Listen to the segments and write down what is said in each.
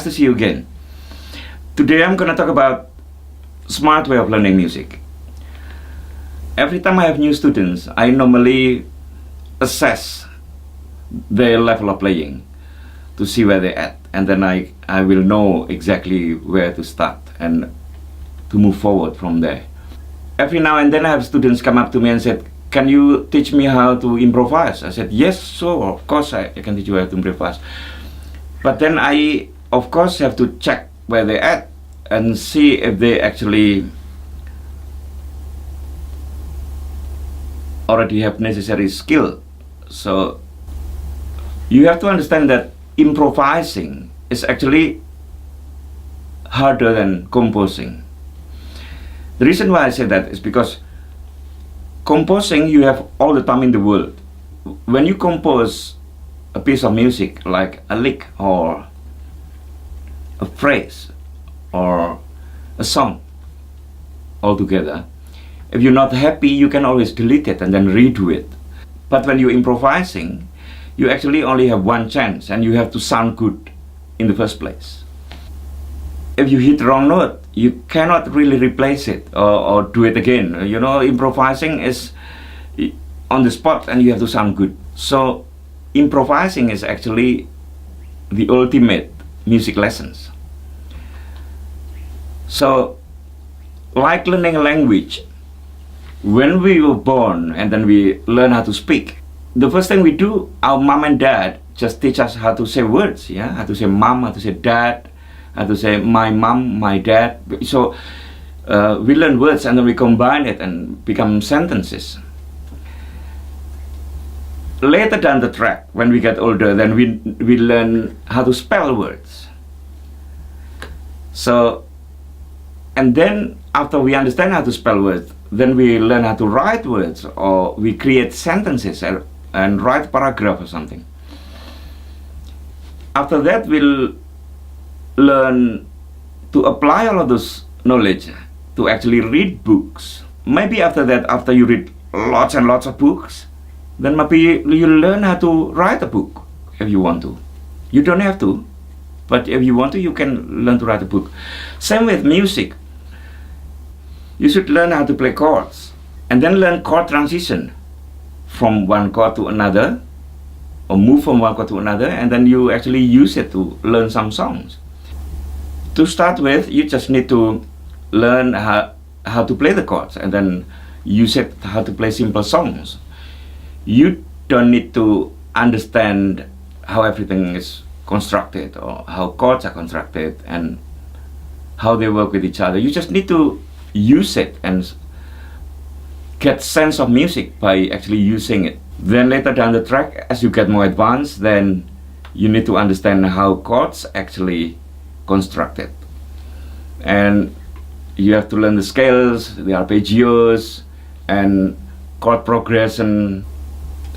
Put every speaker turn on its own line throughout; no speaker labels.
Nice to see you again. Today I'm gonna talk about smart way of learning music. Every time I have new students, I normally assess their level of playing to see where they're at, and then I will know exactly where to start and to move forward from there. Every now and then I have students come up to me and said, "Can you teach me how to improvise?" I said, "Yes, sure, of course I can teach you how to improvise." But then I, of course, have to check where they're at and see if they actually already have necessary skill. So you have to understand that improvising is actually harder than composing. The reason why I say that is because composing you have all the time in the world. When you compose a piece of music like a lick or a phrase or a song altogether, if you're not happy, you can always delete it and then redo it. But when you're improvising, you actually only have one chance and you have to sound good in the first place. If you hit the wrong note, you cannot really replace it or do it again. You know, improvising is on the spot and you have to sound good. So improvising is actually the ultimate music lessons. So like learning a language, when we were born and then we learn how to speak, the first thing we do, our mom and dad just teach us how to say words, yeah, how to say mom, how to say dad, how to say my mom, my dad. So we learn words and then we combine it and become sentences. Later down the track, when we get older, then we learn how to spell words. So, and then after we understand how to spell words, then we learn how to write words, or we create sentences and write paragraph or something. After that, we'll learn to apply all of this knowledge to actually read books. Maybe after that, after you read lots and lots of books, then maybe you learn how to write a book if you want to. You don't have to, but if you want to, you can learn to write a book. Same with music. You should learn how to play chords and then learn chord transition from one chord to another, or move from one chord to another, and then you actually use it to learn some songs. To start with, you just need to learn how to play the chords and then use it how to play simple songs. You don't need to understand how everything is constructed or how chords are constructed and how they work with each other. You just need to use it and get sense of music by actually using it. Then later down the track, as you get more advanced, then you need to understand how chords actually constructed, and you have to learn the scales, the arpeggios, and chord progression,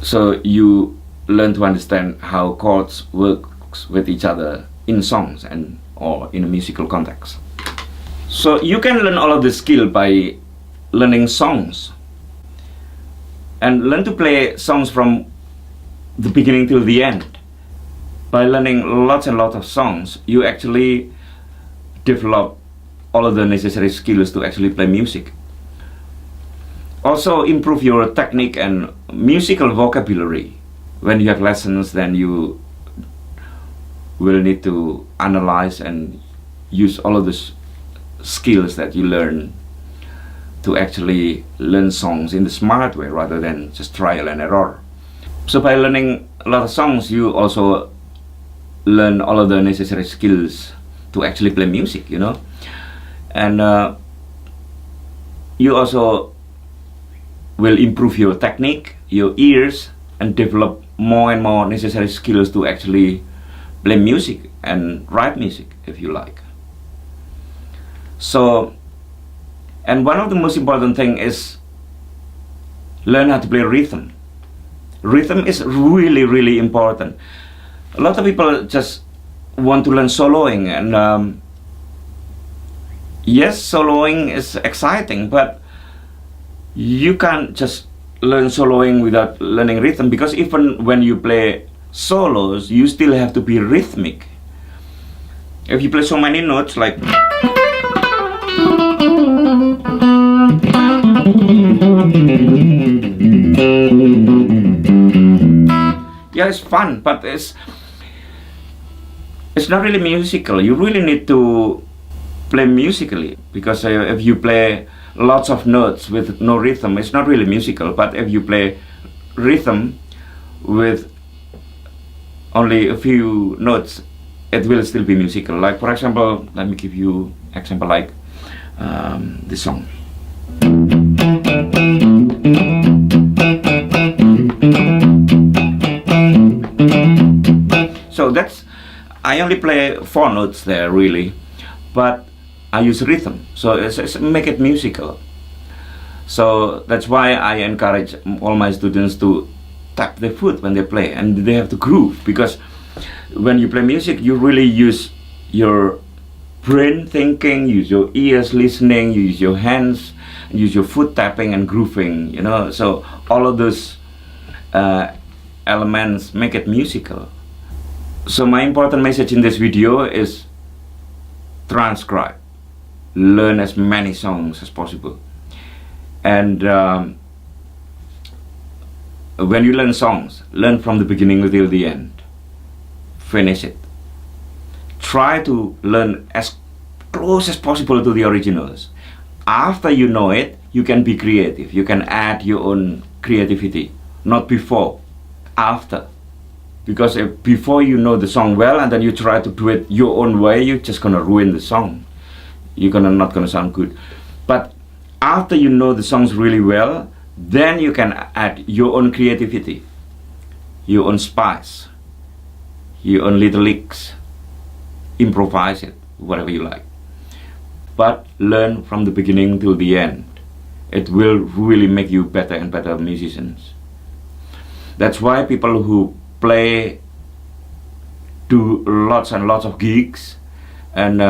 so you learn to understand how chords work with each other in songs and or in a musical context. So you can learn all of this skill by learning songs and learn to play songs from the beginning till the end. By learning lots and lots of songs, you actually develop all of the necessary skills to actually play music. Also improve your technique and musical vocabulary. When you have lessons, then you will need to analyze and use all of the skills that you learn to actually learn songs in the smart way rather than just trial and error. So by learning a lot of songs, you also learn all of the necessary skills to actually play music, you know. And you also will improve your technique, your ears, and develop more and more necessary skills to actually play music and write music if you like. So, and one of the most important thing is learn how to play rhythm. Rhythm is really, really important. A lot of people just want to learn soloing, and yes, soloing is exciting, but you can't just learn soloing without learning rhythm, because even when you play solos, you still have to be rhythmic. If you play so many notes like yeah, it's fun, but it's not really musical. You really need to play musically, because if you play lots of notes with no rhythm, it's not really musical. But if you play rhythm with only a few notes, it will still be musical. Like, for example, let me give you example like this song. So that's, I only play 4 notes there really, but I use rhythm, so it's make it musical. So that's why I encourage all my students to tap their foot when they play, and they have to groove, because when you play music, you really use your brain thinking, use your ears listening, use your hands, use your foot tapping and grooving, you know. So all of those elements make it musical. So my important message in this video is transcribe. Learn as many songs as possible. And when you learn songs, learn from the beginning until the end. Finish it. Try to learn as close as possible to the originals. After you know it, you can be creative. You can add your own creativity. Not before, after. Because if before you know the song well and then you try to do it your own way, you're just gonna ruin the song. You're not gonna sound good. But after you know the songs really well, then you can add your own creativity, your own spice, your own little licks, improvise it, whatever you like. But learn from the beginning till the end. It will really make you better and better musicians. That's why people who do lots and lots of gigs and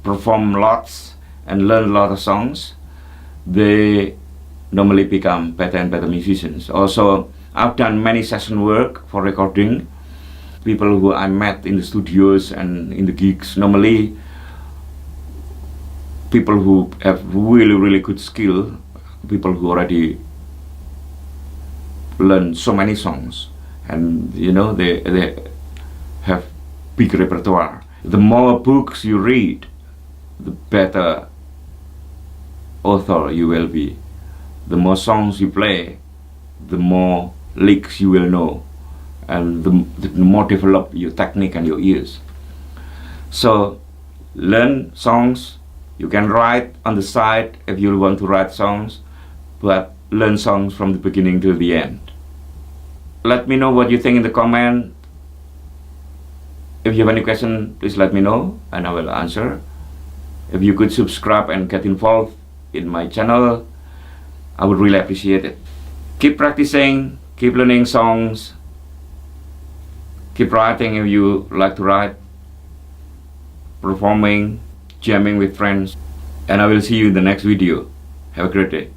perform lots and learn a lot of songs, they normally become better and better musicians. Also, I've done many session work for recording. People who I met in the studios and in the gigs, normally people who have really good skill, people who already learn so many songs, and you know, they have big repertoire. The more books you read, the better author you will be. The more songs you play, the more licks you will know, and the more develop your technique and your ears. So learn songs. You can write on the side if you want to write songs, but learn songs from the beginning to the end. Let me know what you think in the comment. If you have any question, please let me know and I will answer. If you could subscribe and get involved in my channel, I would really appreciate it. Keep practicing, keep learning songs, keep writing if you like to write, performing, jamming with friends, and I will see you in the next video. Have a great day.